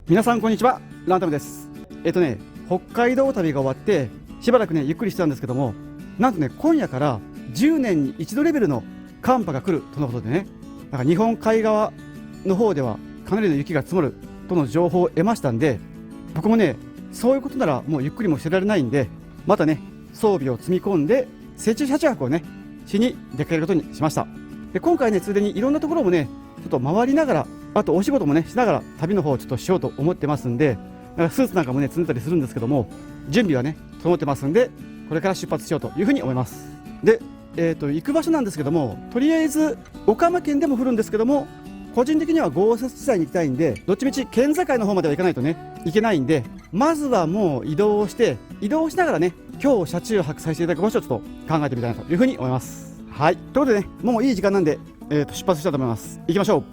皆さんこんにちは、ランタムです。北海道旅が終わってしばらくねゆっくりしてたんですけども、なんとね今夜から10年に一度レベルの寒波が来るとのことでね、なんか日本海側の方ではかなりの雪が積もるとの情報を得ましたんで、僕もねそういうことならもうゆっくりもしてられないんで、またね装備を積み込んで雪中車中泊をねしに出かけることにしました。で今回ねついでにいろんなところもねちょっと回りながら、あとお仕事もねしながら旅の方をちょっとしようと思ってますんで、なんかスーツなんかもね積んだりするんですけども、準備はね整ってますんで、これから出発しようというふうに思います。で、行く場所なんですけども、とりあえず岡山県でも降るんですけども、個人的には豪雪地帯に行きたいんで、どっちみち県境の方までは行かないとねいけないんで、まずはもう移動しながらね今日車中泊させていただく場所をちょっと考えてみたいなというふうに思います。はい、ということでねもういい時間なんで、出発したいと思います。行きましょう。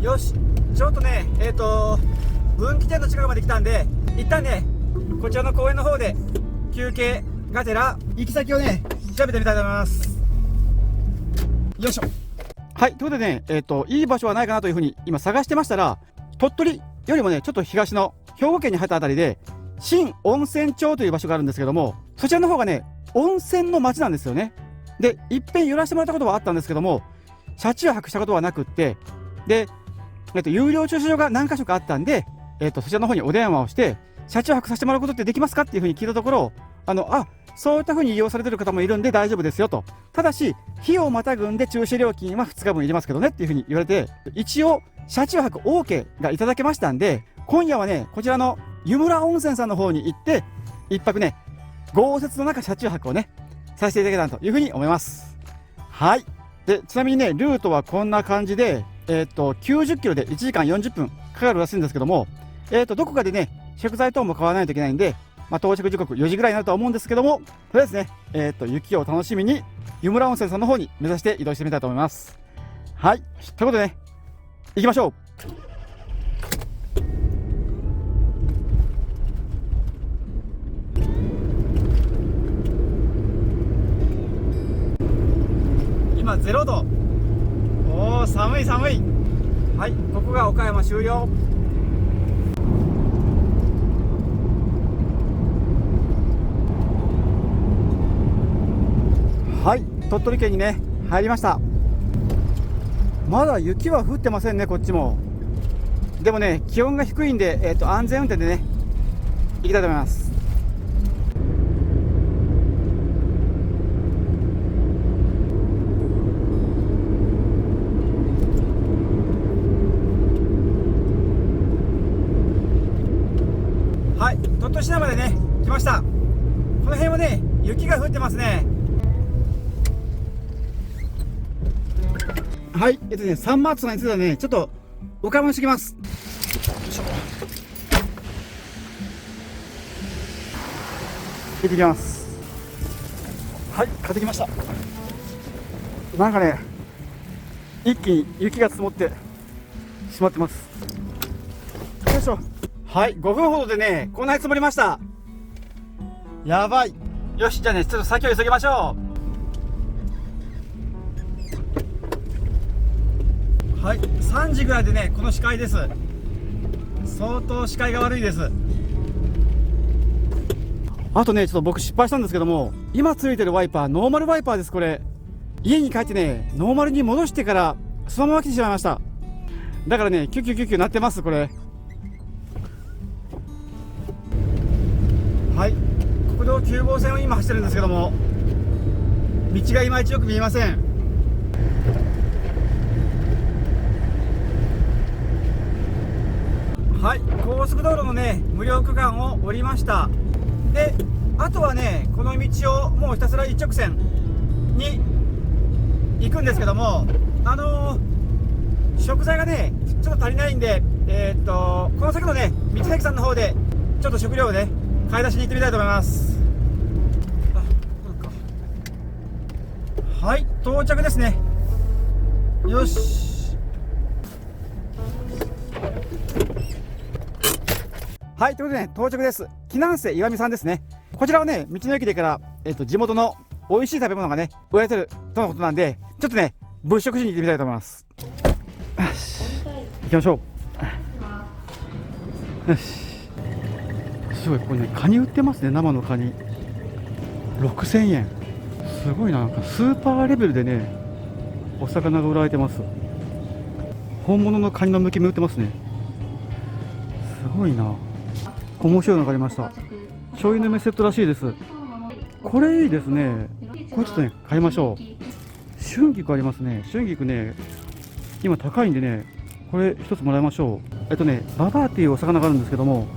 よし、ちょっとね分岐点の近くまで来たんで、一旦ねこちらの公園の方で休憩がてら行き先をね調べてみたいと思います。よいしょ。はい、ということでねいい場所はないかなというふうに今探してましたら、鳥取よりもねちょっと東の兵庫県に入ったあたりで新温泉町という場所があるんですけども、そちらの方がね温泉の町なんですよね。でいっぺん寄らせてもらったことはあったんですけども、車中泊したことはなくって、で有料駐車場が何か所かあったんで、そちらの方にお電話をして車中泊させてもらうことってできますかっていうふうに聞いたところ、そういったふうに利用されてる方もいるんで大丈夫ですよと、ただし日をまたぐんで駐車料金は2日分いりますけどねっていうふうに言われて、一応車中泊 OK がいただけましたんで、今夜はねこちらの湯村温泉さんの方に行って一泊ね豪雪の中車中泊をねさせていただけたらというふうに思います。はい。でちなみにねルートはこんな感じで、90キロで1時間40分かかるらしいんですけども、どこかでね食材等も買わないといけないんで、到着時刻4時ぐらいになるとは思うんですけども、とりあえずね、雪を楽しみに湯村温泉さんの方に目指して移動してみたいと思います。はい、ということでね行きましょう。今0度。おー寒い寒い。はい、ここが岡山終了。はい、鳥取県にね入りました。まだ雪は降ってませんね、こっちも。でもね気温が低いんで、安全運転でね行きたいと思います。はい、鳥取市内までね来ました。この辺はね雪が降ってますね。はい、サンマートさんに着いたらねちょっとお買い物してきます。よいしょ。行ってきます。はい、買ってきました。なんかね一気に雪が積もってしまってます。よいしょ。はい、5分ほどでねこんなに積もりました。やばい。よし、じゃあねちょっと先を急ぎましょう。はい、3時ぐらいでねこの視界です。相当視界が悪いです。あとねちょっと僕失敗したんですけども、今ついてるワイパーノーマルワイパーです。これ家に帰ってねノーマルに戻してからそのまま来てしまいました。だからねキュキュキュキュ鳴ってます。これはい、国道9号線を今走ってるんですけども、道がいまいちよく見えません。はい、高速道路のね無料区間を降りました。であとはねこの道をもうひたすら一直線に行くんですけども、食材がねちょっと足りないんで、この先のね道の駅さんの方でちょっと食料をね買い出しに行ってみたいと思います。はい、到着ですね。よし。はい、ということでね、到着です。木南瀬岩見さんですね。こちらはね、道の駅でから、地元の美味しい食べ物がね、売られてるとのことなんで、ちょっとね、物色しに行ってみたいと思います。よし、行きましょう。よし。すごい、これね、カニ売ってますね、生のカニ。6000円。すごいな、なんかスーパーレベルでね、お魚が売られてます。本物のカニのむき身売ってますね。すごいな。面白いのがありました。ちょいぬめセットらしいです。これいいですね。これちょっとね、買いましょう。春菊ありますね。春菊ね、今高いんでね、これ一つもらいましょう。ババアっていうお魚があるんですけども、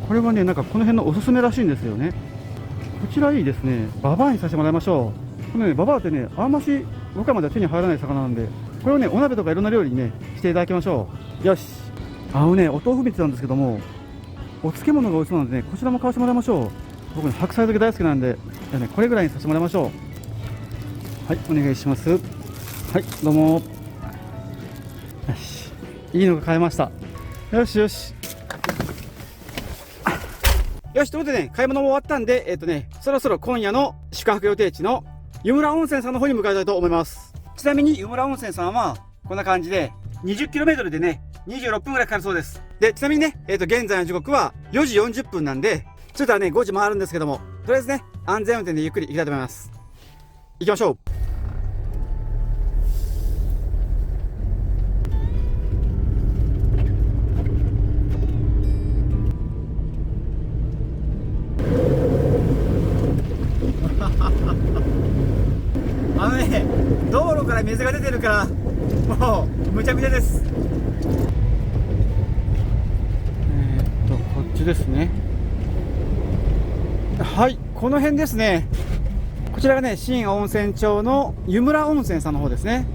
これはね、なんかこの辺のおすすめらしいんですよね。こちらいいですね。ババアにさせてもらいましょう。このね、ババアってね、あんまし僕らまでは手に入らない魚なんで、これをね、お鍋とかいろんな料理にね、していただきましょう。よし。お豆腐見てたんですけども、お漬物が美味しそうなんでね、こちらも買わせてもらいましょう。僕ね、白菜漬け大好きなんで、じゃあね、これぐらいにさせてもらいましょう。はい、お願いします。はい、どうも。よし。いいのが買えました。よしよし。よし、ということでね、買い物も終わったんで、そろそろ今夜の宿泊予定地の湯村温泉さんの方に向かいたいと思います。ちなみに湯村温泉さんは、こんな感じで、20km でね、26分ぐらいかかるそうです。で、ちなみにね、現在の時刻は4時40分なんで、ちょっとはね、5時回るんですけども、とりあえずね、安全運転でゆっくり行きたいと思います。行きましょう。道路から水が出てるからもうむちゃくちゃです。こっちですね。はい、この辺ですね。こちらがね、新温泉町の湯村温泉さんの方ですね。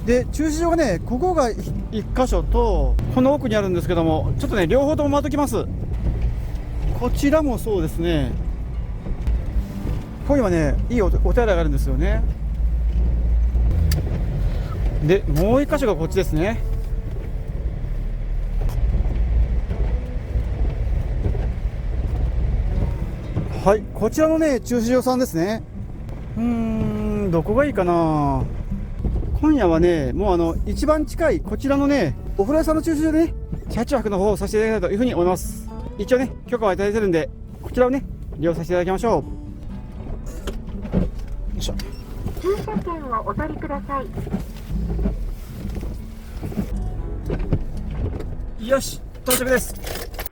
で、駐車場がね、ここが1箇所とこの奥にあるんですけども、ちょっとね、両方とも回ってきます。こちらもそうですね。ここにはね、いいお手洗いがあるんですよね。で、もう1箇所がこっちですね。はい、こちらのね、駐車場さんですね。どこがいいかな。今夜はね、もう一番近いこちらのね、お風呂屋さんの駐車場でね、車中泊の方をさせていただきたいというふうに思います。一応ね、許可はいただいてるんで、こちらをね、利用させていただきましょう。よいしょ。駐車券をお取りください。よし、到着です。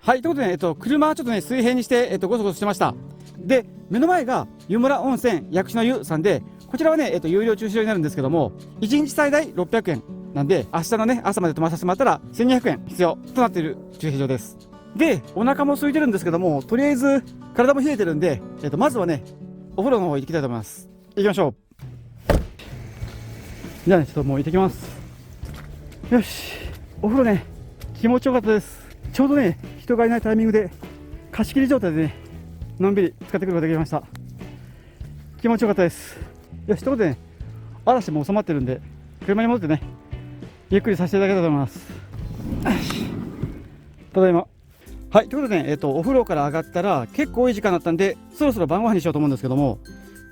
はい、ということでね、車はちょっとね、水平にして、ごそごそしてました。で、目の前が湯村温泉薬師の湯さんで、こちらはね、有料駐車場になるんですけども、1日最大600円なんで、明日のね、朝まで泊まらせてもらったら1200円必要となっている駐車場です。で、お腹も空いてるんですけども、とりあえず体も冷えてるんで、まずはね、お風呂の方行きたいと思います。行きましょう。じゃあね、ちょっともう行ってきます。よし、お風呂ね、気持ちよかったです。ちょうどね、人がいないタイミングで貸し切り状態でね、のんびり使ってくることができました。気持ちよかったです。よし、ということでね、嵐も収まってるんで、車に戻ってね、ゆっくりさせていただきたいと思います。ただいま。はい、ということでね、お風呂から上がったら結構いい時間だったんで、そろそろ晩ご飯にしようと思うんですけども、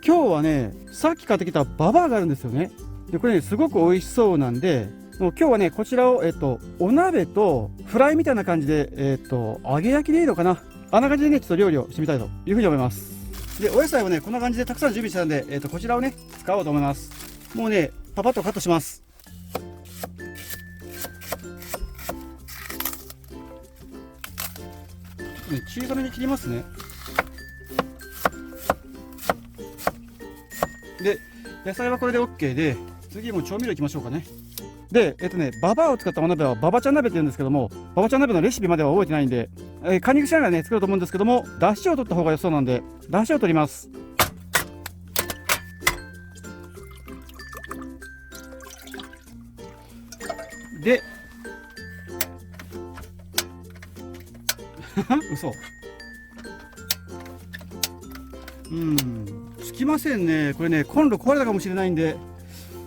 今日はね、さっき買ってきたババアがあるんですよね。で、これね、すごく美味しそうなんで、もう今日はね、こちらを、お鍋とフライみたいな感じで、揚げ焼きでいいのかな。あんな感じでね、ちょっと料理をしてみたいというふうに思います。で、お野菜をね、こんな感じでたくさん準備したんで、こちらをね、使おうと思います。もうね、パパッとカットします。ね、小さめに切りますね。で、野菜はこれで OK で、次も調味料いきましょうかね。で、ババアを使ったお鍋はババちゃん鍋って言うんですけども、ババちゃん鍋のレシピまでは覚えてないんで、カニ串ながらね、作ろうと思うんですけども、出汁を取った方が良そうなんで、出汁を取ります。で、嘘。つきませんね。これね、コンロ壊れたかもしれないんで、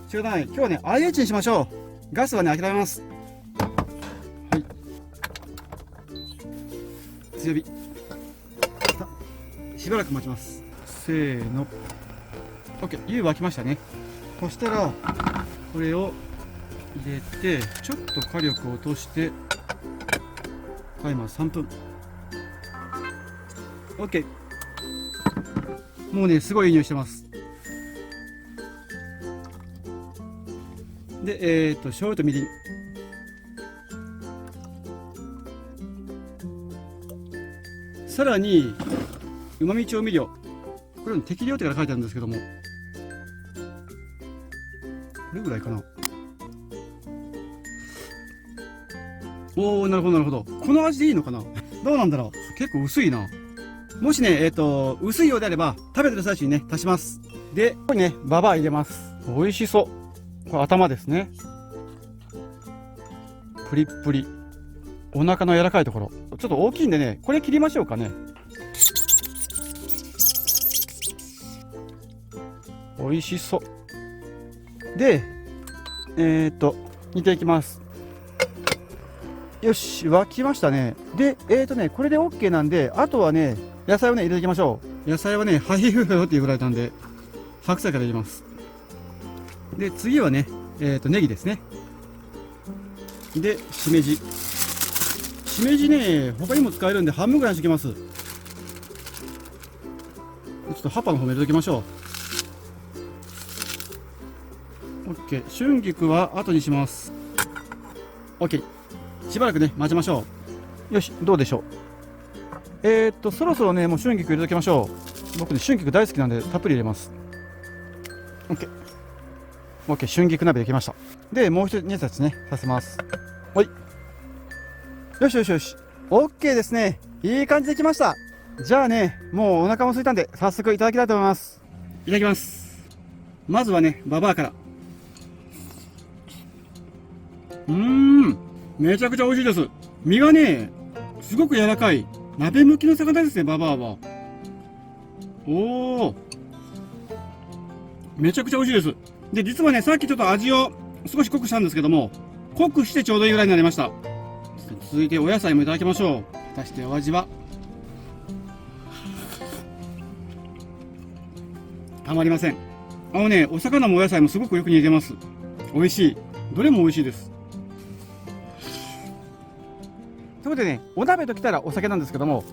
仕方ない。今日はね、IH にしましょう。ガスはね、諦めます。はい。強火。しばらく待ちます。せーの。OK。湯沸きましたね。そしたら、これを入れて、ちょっと火力を落として、タイマー3分。OK。もうね、すごいいい匂いしてます。で、醤油とみりん。さらに、うまみ調味料。これの適量ってから書いてあるんですけども。これぐらいかな。おー、なるほど、なるほど。この味でいいのかな。どうなんだろう。結構薄いな。もしね、薄いようであれば、食べてる最中にね、足します。で、ここにね、ババア入れます。美味しそう。これ頭ですね。プリップリ。お腹の柔らかいところ。ちょっと大きいんでね、これ切りましょうかね。美味しそう。で、煮ていきます。よし、沸きましたね。で、これで OK なんで、あとはね、野菜をね、入れていきましょう。野菜はね、ハイフーっていうぐらいなんで、白菜から入れます。で、次はね、ネギですね。で、しめじ。しめじね、他にも使えるんで、半分ぐらいにしておきます。ちょっと葉っぱの方も入れておきましょう。OK。春菊は後にします。OK。しばらくね、待ちましょう。よし、どうでしょう。そろそろね、もう春菊入れておきましょう。僕ね、春菊大好きなんで、たっぷり入れます。OK。OK、春菊鍋できました。で、もう一つね、させます。はい。よしよしよし。OK ですね。いい感じできました。じゃあね、もうお腹も空いたんで、早速いただきたいと思います。いただきます。まずはね、ババアから。めちゃくちゃ美味しいです。身がね、すごく柔らかい。鍋向きの魚ですね、ババアは。おー。めちゃくちゃ美味しいです。で、実はね、さっきちょっと味を少し濃くしたんですけども、濃くしてちょうどいいぐらいになりました。続いてお野菜もいただきましょう。果たしてお味は。たまりません。お魚もお野菜もすごくよく煮えてます。美味しい。どれも美味しいです。ということでね、お鍋ときたらお酒なんですけども、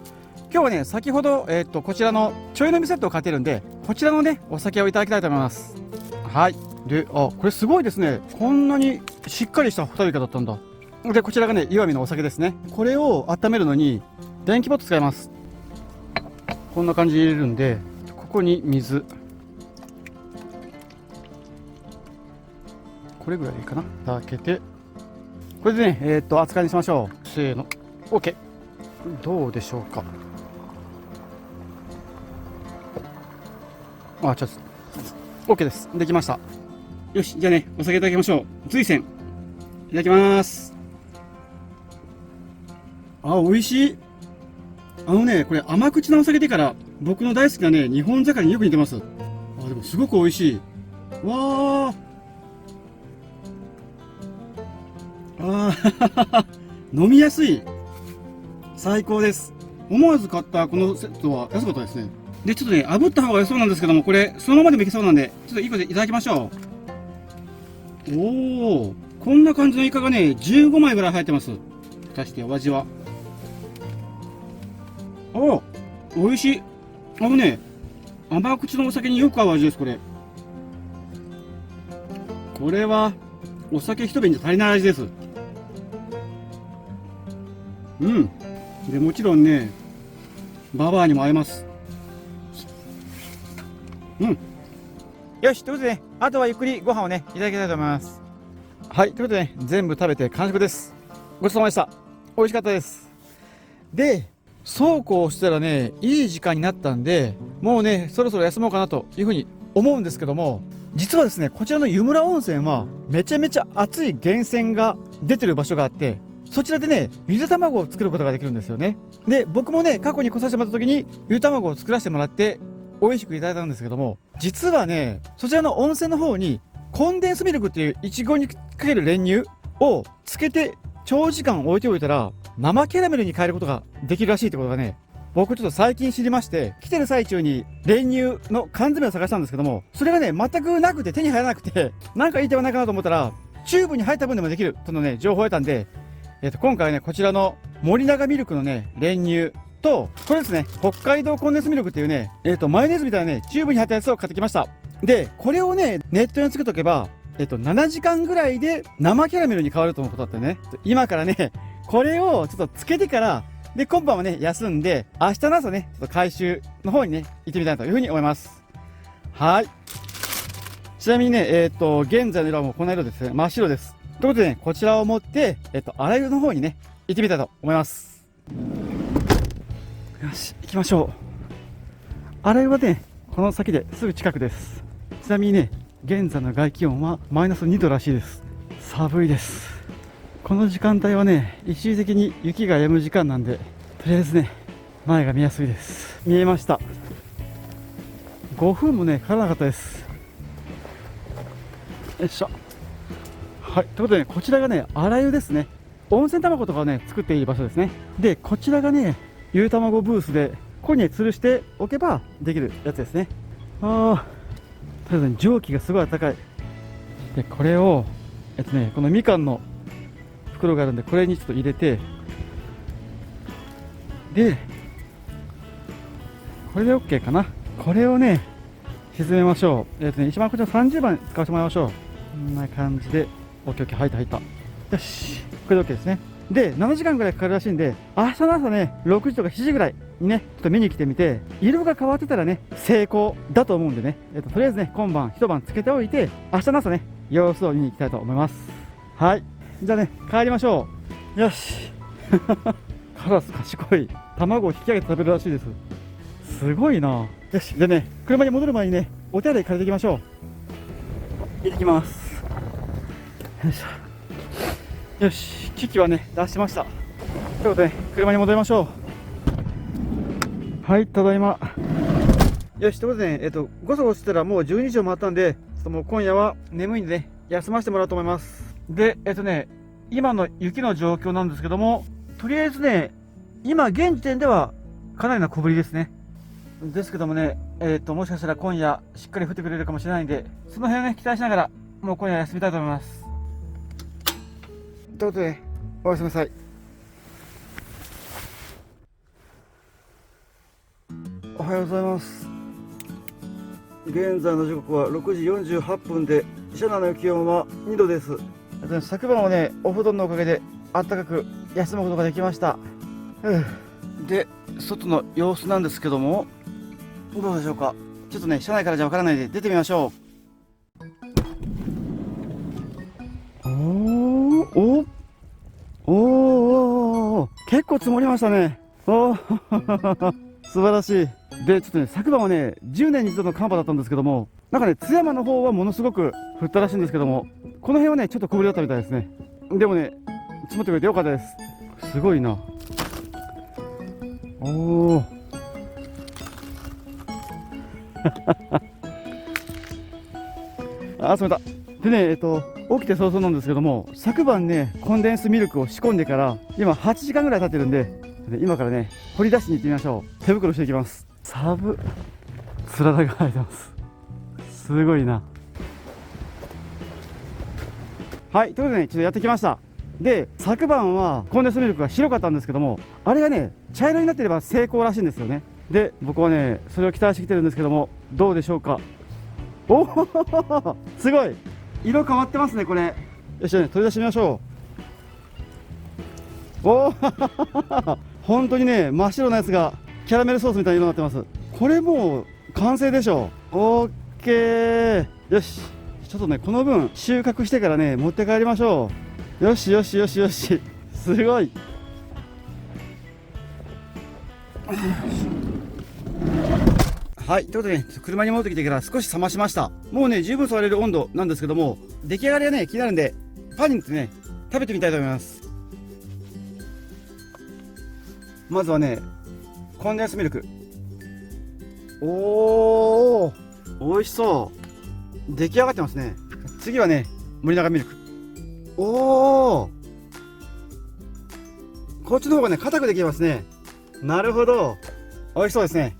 今日はね、先ほど、こちらのちょい飲みセットを買ってるんで、こちらのね、お酒をいただきたいと思います。はい。で、これすごいですね。こんなにしっかりしたホタルイカだったんだ。で、こちらがね、石見のお酒ですね。これを温めるのに、電気ポット使います。こんな感じで入れるんで、ここに水。これぐらいでいいかな。開けて、これでね、扱いにしましょう。せーの。OK。どうでしょうか。ちょっと。OK です。できました。よし、じゃあね、お酒いただきましょう。瑞泉。いただきます。美味しい。これ甘口のお酒でから、僕の大好きなね、日本酒によく似てます。でもすごく美味しい。わー。飲みやすい。最高です。思わず買ったこのセットは安かったですね。で、ちょっとね、炙った方が良そうなんですけども、これ、そのままでもいけそうなんで、ちょっと1個でいただきましょう。おー、こんな感じのイカがね、15枚ぐらい入ってます。果たしてお味は。美味しい。甘口のお酒によく合う味です、これ。これは、お酒一瓶じゃ足りない味です。で、もちろんね、ババアにも合います。よし、ということでね、あとはゆっくりご飯をね、いただきたいと思います。はい、ということでね、全部食べて完食です。ごちそうさまでした。美味しかったです。で、そうこうしたらね、いい時間になったんで、もうね、そろそろ休もうかなというふうに思うんですけども、実はですね、こちらの湯村温泉は、めちゃめちゃ熱い源泉が出てる場所があって、そちらでね、ゆで卵を作ることができるんですよね。で、僕もね、過去に来させてもらった時に、ゆで卵を作らせてもらって、美味しくいただいたんですけども、実はね、そちらの温泉の方にコンデンスミルクっていういちごにかける練乳をつけて長時間置いておいたら生キャラメルに変えることができるらしいってことがね、僕ちょっと最近知りまして、来てる最中に練乳の缶詰を探したんですけども、それがね、全くなくて手に入らなくて、なんかいい手はないかなと思ったら、チューブに入った分でもできるとのね、情報を得たんで、今回はね、こちらの森永ミルクのね、練乳と、これですね、北海道コンデンスミルクっていうね、マヨネーズみたいなね、チューブに入ったやつを買ってきました。で、これをね、ネットにつけとけば、7時間ぐらいで生キャラメルに変わるとのことだったね。今からね、これをちょっとつけてから、で、今晩はね、休んで、明日の朝ね、ちょっと回収の方にね、行ってみたいというふうに思います。はい。ちなみにね、現在の色はもうこの色ですね。真っ白です。ということでね、こちらを持って、洗い湯の方にね、行ってみたいと思います。よし、行きましょう。洗い湯はね、この先ですぐ近くです。ちなみにね、現在の外気温はマイナス2度らしいです。寒いです。この時間帯はね、一時的に雪が止む時間なんで、とりあえずね、前が見やすいです。見えました。5分もね、かからなかったです。よいしょ。はい、ということで、ね、こちらがね、洗い湯ですね。温泉卵とかをね、作っている場所ですね。で、こちらがね、ゆうたまごブースで、ここにね、吊るしておけばできるやつですね。とりあえず、ね、蒸気がすごい暖かい。で、これを、このみかんの袋があるんで、これにちょっと入れて、で、これで OK かな。これをね、沈めましょう。一番こちら30番使わせてもらいましょう。こんな感じで、OK、入った。よし、これで OK ですね。で、7時間ぐらいかかるらしいんで、明日の朝ね、6時とか7時ぐらいにね、ちょっと見に来てみて、色が変わってたらね、成功だと思うんでね、とりあえずね、今晩一晩つけておいて、明日の朝ね、様子を見に行きたいと思います。はい。じゃあね、帰りましょう。よし。カラス賢い。卵を引き上げて食べるらしいです。すごいな。よし。じゃあね、車に戻る前にね、お手洗い借りていきましょう。行ってきます。よいしょ。よし。機器はね、出しました。ということで、車に戻りましょう。はい、ただいま。よし。ということでね、ごそごそしたらもう12時を回ったんで、ちょっともう今夜は眠いんでね、休ませてもらおうと思います。で、今の雪の状況なんですけども、とりあえずね、今現時点ではかなりの小降りですね。ですけどもね、もしかしたら今夜しっかり降ってくれるかもしれないんで、その辺をね、期待しながら、もう今夜休みたいと思います。ということで、おやすみなさい。おはようございます。現在の時刻は6時48分で、車内の気温は2度です。昨晩はね、お布団のおかげであったかく休むことができました。で、外の様子なんですけども、どうでしょうか。ちょっとね、車内からじゃわからないで出てみましょう。結構積もりましたね。素晴らしい。で、ちょっとね、昨晩はね、10年に一度の寒波だったんですけども、なんかね、津山の方はものすごく降ったらしいんですけども、この辺はね、ちょっと小降りだったみたいですね。でもね、積もってくれてよかったです。すごいな。あ、冷た。でね、起きて早々なんですけども、昨晩ね、コンデンスミルクを仕込んでから、今8時間ぐらい経ってるんで、今からね、掘り出しに行ってみましょう。手袋していきます。つららが生えてます。すごいな。はい、ということでね、ちょっとやってきました。で、昨晩はコンデンスミルクが白かったんですけども、あれがね、茶色になっていれば成功らしいんですよね。で、僕はね、それを期待してきてるんですけども、どうでしょうか。おおすごい色変わってますね、これ。よし、ね、取り出してみましょう。おお本当にね、真っ白なやつがキャラメルソースみたいな色になってます。これもう完成でしょう。オッケー。よし、ちょっとね、この分収穫してからね、持って帰りましょう。よし。すごい。はい、ということで、ね、車に戻ってきてから少し冷ましました。もうね、十分触れる温度なんですけども、出来上がりはね、気になるんで、パンにね、食べてみたいと思います。まずはね、コンデンスミルク。お美味しそう。出来上がってますね。次はね、森永ミルク。おお、こっちの方がね、硬くできますね。なるほど。美味しそうですね。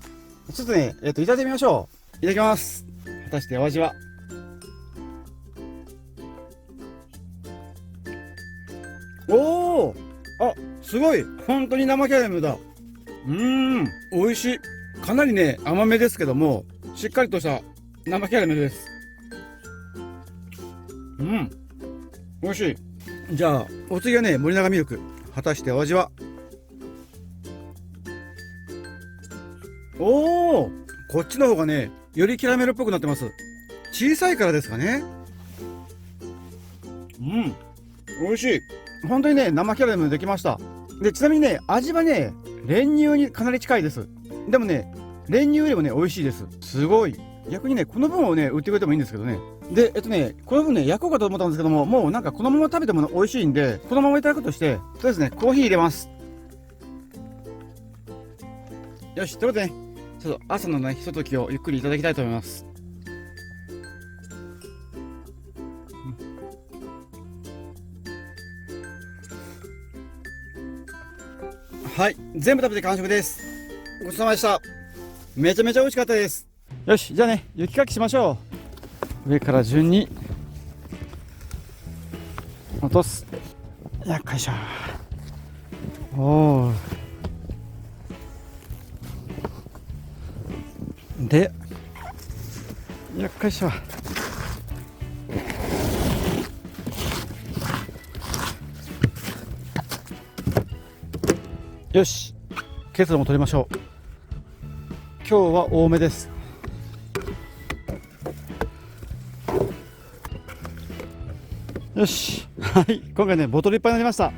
ちょっとね、いただいてみましょう。いただきます。果たしてお味は。おお、あ、すごい。本当に生キャラメルだ。美味しい。かなりね、甘めですけども、しっかりとした生キャラメルです。美味しい。じゃあ、お次はね、森永ミルク。果たしてお味は。おお、こっちの方がね、よりキャラメルっぽくなってます。小さいからですかね。美味しい。本当にね、生キャラメルできました。で、ちなみにね、味はね、練乳にかなり近いです。でもね、練乳よりもね、美味しいです。すごい。逆にね、この分をね、売ってくれてもいいんですけどね。で、この分ね、焼こうかと思ったんですけども、もうなんかこのまま食べても美味しいんで、このままいただくとして、そうですね、コーヒー入れます。よし、ということでね、ちょっと朝のね、ひとときをゆっくりいただきたいと思います。はい、全部食べて完食です。ごちそうさまでした。めちゃめちゃ美味しかったです。よし、じゃあね、雪かきしましょう。上から順に落とす。よいしょ。おー。で、よいしょ。よし、結露も取りましょう。今日は多めです。よし、はい、今回ね、ボトルいっぱいになりました。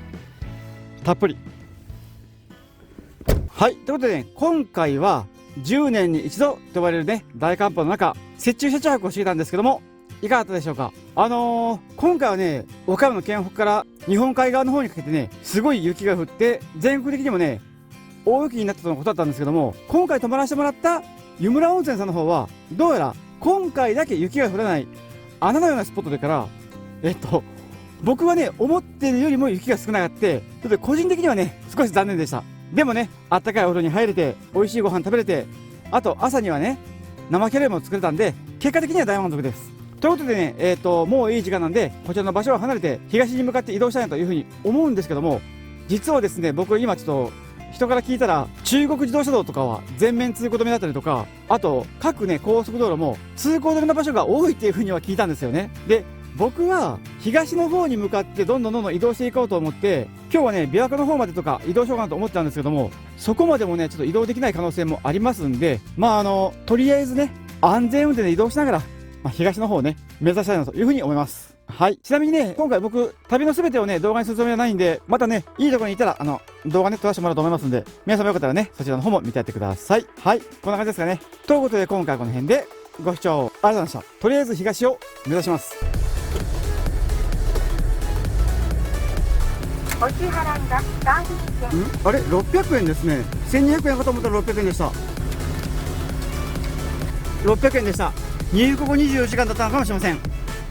たっぷり。はい、ということでね、今回は10年に一度と呼ばれるね、大寒波の中、雪中車中泊をしていたんですけども、いかがだったでしょうか。今回はね、岡山の県北から日本海側の方にかけてね、すごい雪が降って、全国的にもね、大雪になったとのことだったんですけども、今回泊まらせてもらった湯村温泉さんの方は、どうやら今回だけ雪が降らない穴のようなスポットだから、僕はね、思っているよりも雪が少なかった。ちょっと個人的にはね、少し残念でした。でもね、あったかいお風呂に入れて、美味しいご飯食べれて、あと朝にはね、生キャラメルも作れたんで、結果的には大満足です。ということでね、もういい時間なんで、こちらの場所を離れて、東に向かって移動したいなというふうに思うんですけども、実はですね、僕今ちょっと、人から聞いたら、中国自動車道とかは全面通行止めだったりとか、あと、各ね、高速道路も通行止めの場所が多いっていうふうには聞いたんですよね。で、僕は東の方に向かってどんどん移動していこうと思って、今日はね、琵琶湖の方までとか移動しようかなと思ってたんですけども、そこまでもね、ちょっと移動できない可能性もありますんで、とりあえずね、安全運転で移動しながら、東の方をね、目指したいなというふうに思います。はい。ちなみにね、今回僕、旅のすべてをね、動画にするつもりはないんで、またね、いいところにいたら、動画ね、撮らせてもらおうと思いますんで、皆様よかったらね、そちらの方も見てやってください。はい。こんな感じですかね。ということで、今回はこの辺で、ご視聴ありがとうございました。とりあえず東を目指します。お支払いがサービス券。あれ ?600 円ですね。1200円かと思ったら600円でした。600円でした。入国後24時間だったのかもしれません。